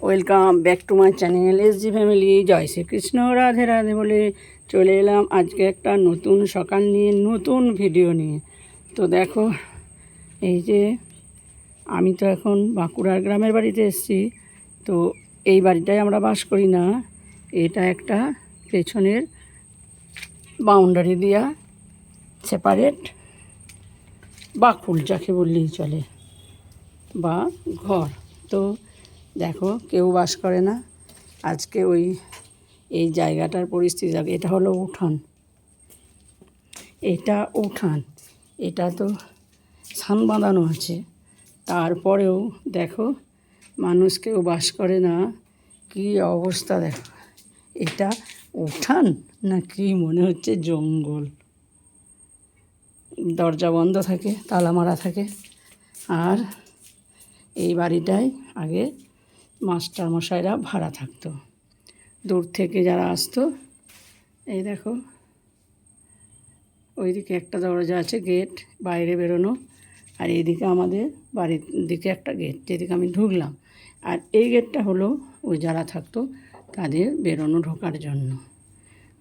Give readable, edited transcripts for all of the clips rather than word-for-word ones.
Welcome back to my channel SG family. জয় শ্রীকৃষ্ণ, রাধে রাধে বলে চলে এলাম আজকে একটা নতুন সকাল নিয়ে, নতুন ভিডিও নিয়ে। তো দেখো, এই যে আমি তো এখন বাঁকুড়ার গ্রামের বাড়িতে এসেছি। তো এই বাড়িটায় আমরা বাস করি না, এটা একটা পেছনের বাউন্ডারি দেওয়া সেপারেট বাকুল যাকে বললেই চলে, বা ঘর। তো দেখো, কেউ বাস করে না আজকে এই জায়গাটার পরিস্থিতি। দেখো, এটা হলো উঠান, এটা তো ছান বাঁধানো আছে, তারপরেও দেখো মানুষ কেউ বাস করে না। কি অবস্থা দেখো, এটা উঠান না কি মনে হচ্ছে জঙ্গল। দরজা বন্ধ থাকে, তালা মারা থাকে। আর এই বাড়িটায় আগে মাস্টারমশাইরা ভাড়া থাকতো, দূর থেকে যারা আসতো। এই দেখো, ওইদিকে একটা দরজা আছে, গেট, বাইরে বেরোনো। আর এইদিকে আমাদের বাড়ির দিকে একটা গেট, যেদিকে আমি ঢুকলাম। আর এই গেটটা হলো ওই যারা থাকতো তাদের বেরোনো ঢোকার জন্য।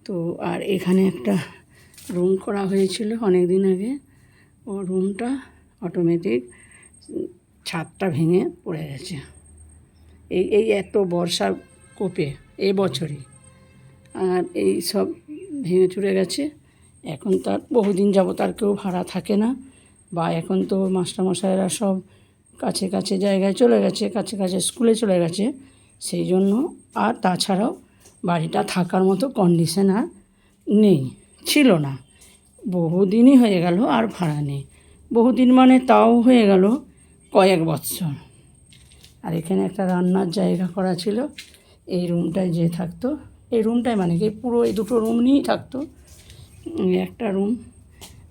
তো আর এখানে একটা রুম করা হয়েছিল অনেক দিন আগে। ও রুমটা অটোমেটিক ছাদটা ভেঙে পড়ে গেছে। এই এত বর্ষার কোপে এই বছরই, আর এই সব ভেঙে চুরে গেছে। এখন তার বহুদিন যাবত আর কেউ ভাড়া থাকে না, বা এখন তো মাস্টারমশাইরা সব কাছে কাছে জায়গায় চলে গেছে, কাছে কাছে স্কুলে চলে গেছে। সেই জন্য আর তাছাড়াও বাড়িটা থাকার মতো কন্ডিশন আর নেই, ছিল না। বহুদিনই হয়ে গেল আর ভাড়া নেই। বহুদিন মানে তাও হয়ে গেল কয়েক বৎসর। আর এখানে একটা রান্নার জায়গা করা ছিল। এই রুমটায় যে থাকতো, এই রুমটায় মানে কি পুরো এই দুটো রুম নিয়েই থাকতো, একটা রুম।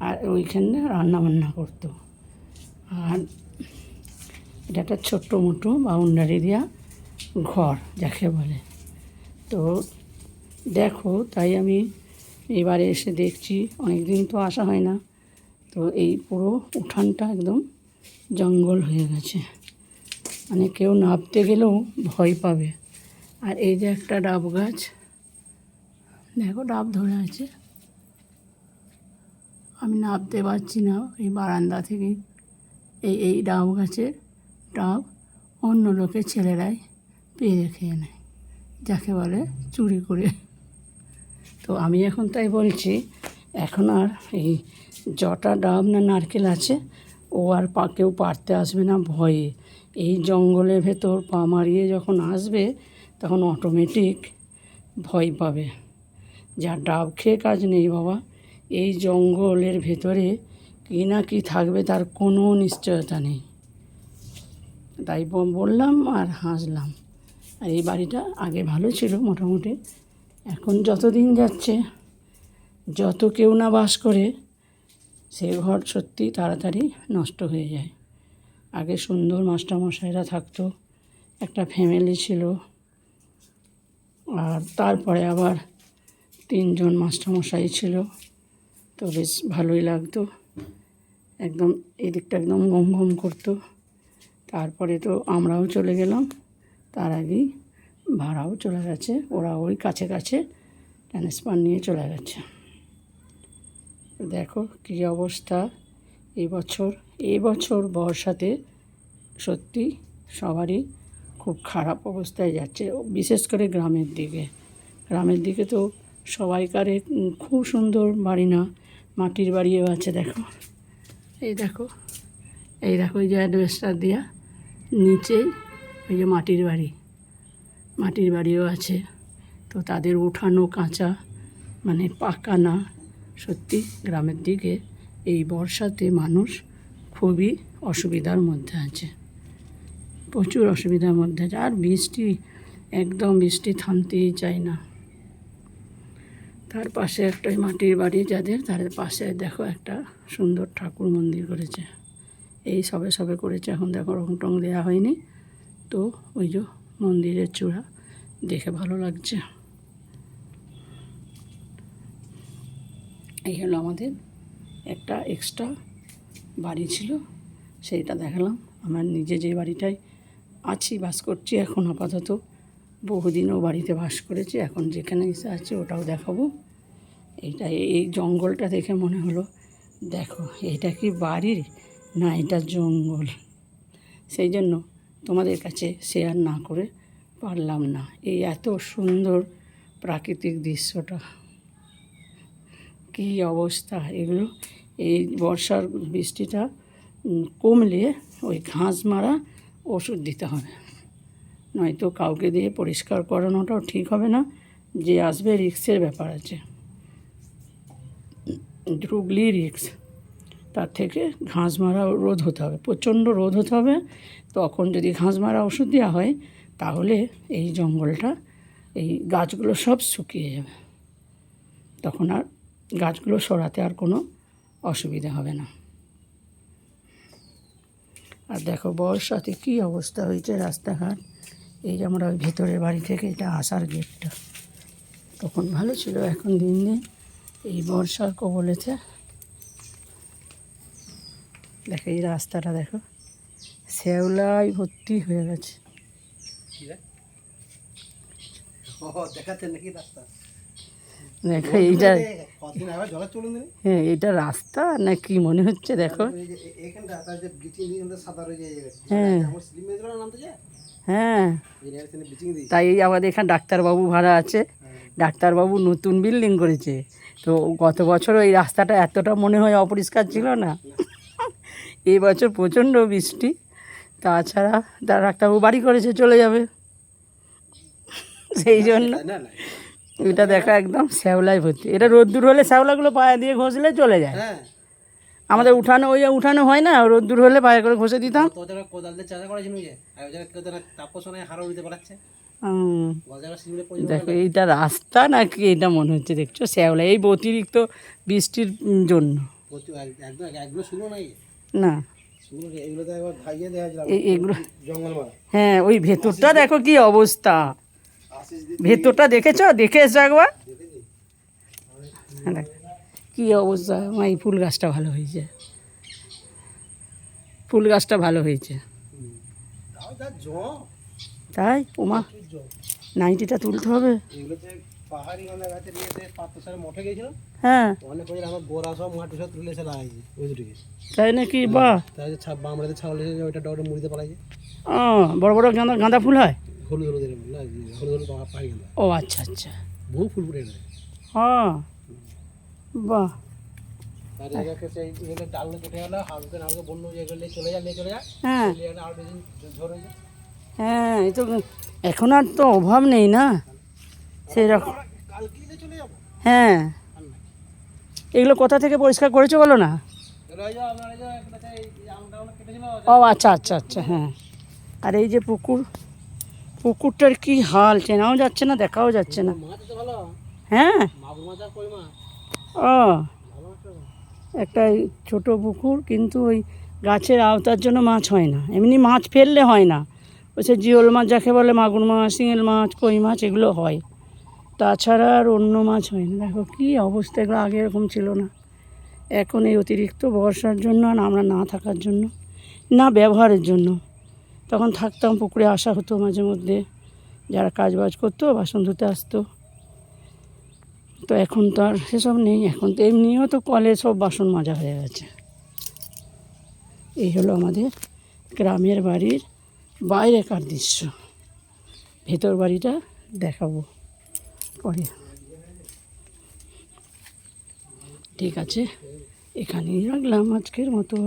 আর ওইখানে রান্না বান্না করতো। আর এটা একটা ছোট্ট মোটো বাউন্ডারি দেওয়া ঘর যাকে বলে। তো দেখো, তাই আমি এবারে এসে দেখছি, অনেক দিন তো আসা হয় না। তো এই পুরো উঠানটা একদম জঙ্গল হয়ে গেছে, মানে কেউ নামতে গেলেও ভয় পাবে। আর এই যে একটা ডাব গাছ, দেখো ডাব ধরে আছে। আমি নামতে পারছি না এই বারান্দা থেকে। এই ডাব গাছের ডাব অন্য লোকের ছেলেরাই পেরে খেয়ে নেয়, যাকে বলে চুরি করে। তো আমি এখন তাই বলছি, এখন আর এই জটা ডাব না নারকেল আছে, ও আর কেউ পারতে আসবে না ভয়ে। এই জঙ্গলের ভেতর পা মারিয়ে যখন আসবে, তখন অটোমেটিক ভয় পাবে। যা ডাব খেয়ে কাজ নেই বাবা, এই জঙ্গলের ভেতরে কী না কী থাকবে তার কোনো নিশ্চয়তা নেই। তাই বললাম আর হাসলাম। আর এই বাড়িটা আগে ভালো ছিল মোটামুটি। এখন যত দিন যাচ্ছে, যত কেউ না বাস করে, সে ঘর সত্যি তাড়াতাড়ি নষ্ট হয়ে যায়। আগে সুন্দর মাস্টারমশাইরা থাকতো, একটা ফ্যামিলি ছিল। আর তারপরে আবার 3জন মাস্টারমশাই ছিল, তো বেশ ভালোই লাগতো। একদম এদিকটা একদম ঘম ঘম করতো। তারপরে তো আমরাও চলে গেলাম, তার আগেই ভাড়াও চলে গেছে, ওরা ওই কাছে কাছে ট্রান্সফার নিয়ে চলে গেছে। দেখো কী অবস্থা এই বছর বর্ষাতে সত্যি সবারই খুব খারাপ অবস্থায় যাচ্ছে, বিশেষ করে গ্রামের দিকে তো সবাইকারে খুব সুন্দর বাড়ি না, মাটির বাড়িও আছে। দেখো এই দেখো এই যে অ্যাডভেস্টার দেওয়া, নিচেই ওই যে মাটির বাড়িও আছে। তো তাদের উঠানো কাঁচা, মানে পাকা না। সত্যি গ্রামের দিকে এই বর্ষাতে মানুষ খুবই অসুবিধার মধ্যে আছে, প্রচুর অসুবিধার মধ্যে আছে। আর একদম বৃষ্টি থামতেই চায় না। তার পাশে একটা মাটির বাড়ি যাদের, তাদের পাশে দেখো একটা সুন্দর ঠাকুর মন্দির করেছে। এই সবে করেছে, এখন দেখো রং টং দেওয়া হয়নি। তো ওই যে মন্দিরের চূড়া দেখে ভালো লাগছে। এই হলো আমাদের একটা এক্সট্রা বাড়ি ছিল, সেইটা দেখালাম। আমার নিজে যে বাড়িটায় আছি, বাস করছি এখন আপাতত। বহুদিনও বাড়িতে বাস করেছি, এখন যেখানে এসে আছে ওটাও দেখাবো। এইটা এই জঙ্গলটা দেখে মনে হলো, দেখো এটা কি বাড়ির না এটা জঙ্গল। সেই জন্য তোমাদের কাছে শেয়ার না করে পারলাম না। এই এত সুন্দর প্রাকৃতিক দৃশ্যটা, কী অবস্থা এগুলো। এই বর্ষার বৃষ্টিটা কমলে ওই ঘাস মারা ওষুধ দিতে হবে, নয়তো কাউকে দিয়ে পরিষ্কার করানোটাও ঠিক হবে না। যে আসবে রিস্কের ব্যাপার আছে, ডুবলি রিস্ক। তার থেকে ঘাস মারা রোধ হতে হবে, প্রচণ্ড রোধ হতে হবে। তখন যদি ঘাস মারা ওষুধ দেওয়া হয় তাহলে এই জঙ্গলটা, এই গাছগুলো সব শুকিয়ে যাবে। তখন আর গাছগুলো সরাতে আর কোনো অসুবিধা হবে না। আর দেখো বর্ষাতে কী অবস্থা হয়েছে রাস্তাঘাট। এই যে আমরা ওই ভেতরের বাড়ি থেকে এটা আসার গেটটা তখন ভালো ছিল, এখন দিন দিন এই বর্ষার কবলেতে দেখো এই রাস্তাটা দেখো শ্যাওলায় ভর্তি হয়ে গেছে। দেখো এইটা, হ্যাঁ এইটা রাস্তা না কি মনে হচ্ছে দেখো। হ্যাঁ হ্যাঁ, তাই আমাদের এখানে ডাক্তারবাবু ভাড়া আছে। ডাক্তারবাবু নতুন বিল্ডিং করেছে, তো গত বছর এই রাস্তাটা এতটা মনে হয় অপরিষ্কার ছিল না। এই বছর প্রচণ্ড বৃষ্টি, তাছাড়া তার ডাক্তারবাবু বাড়ি করেছে, চলে যাবে। সেই জন্য এটা দেখা একদম শ্যাওলায় ভর্তি। এটা রোদ্দুর হলে শ্যাওলাগুলো পায়ে দিয়ে ঘষলে চলে যায়। আমাদের উঠানো ওই উঠানো হয় না, রোদ্দুর হলে পায়ে করে ঘষে দিতাম। দেখো এইটা রাস্তা নাকি এটা মনে হচ্ছে, দেখছো শ্যাওলা, এই অতিরিক্ত বৃষ্টির জন্য না। এগুলো হ্যাঁ, ওই ভেতরটা দেখো কি অবস্থা। ভেতরটা দেখেছো, দেখে এসো একবার। কী অবস্থা। এই ফুল গাছটা ভালো হয়েছে, ফুল গাছটা ভালো হয়েছে। তাই ওমা, নাইটিটা তুলতে হবে। হ্যাঁ তাই নাকি, বাহ। ও বড় বড় গাঁদা গাঁদা ফুল হয়। ও আচ্ছা আচ্ছা, বহু ফুল ফুটে গেছে। হ্যাঁ বাহ। হ্যাঁ এই তো এখন আর তো অভাব নেই না সেরকম। হ্যাঁ এগুলো কোথা থেকে পরিষ্কার করেছো বলো না। ও আচ্ছা আচ্ছা আচ্ছা, হ্যাঁ। আর এই যে পুকুর, পুকুরটার কি হাল, চেনাও যাচ্ছে না, দেখাও যাচ্ছে না। হ্যাঁ ও একটা ছোট পুকুর, কিন্তু ওই গাছের আওতার জন্য মাছ হয় না। এমনি মাছ ফেললে হয় না, ওই সে জিওল মাছ যাকে বলে, মাগুর মাছ, শিঙেল মাছ, কই মাছ এগুলো হয়, তাছাড়া আর অন্য মাছ হয় না। দেখো কী অবস্থা, এগুলো আগে এরকম ছিল না। এখন এই অতিরিক্ত বর্ষার জন্য আর আমরা না থাকার জন্য, না ব্যবহারের জন্য, তখন থাকতাম পুকুরে, আসা হতো মাঝে মধ্যে, যারা কাজ বাজ করতো বাসন ধুতে আসতো। তো এখন তো আর সেসব নেই, এখন তো এমনিও তো কলে সব বাসন মাজা হয়ে গেছে। এই হলো আমাদের গ্রামের বাড়ির বাইরেকার দৃশ্য। ভেতর বাড়িটা দেখাবো পরে। ঠিক আছে, এখানেই রাখলাম আজকের মতো।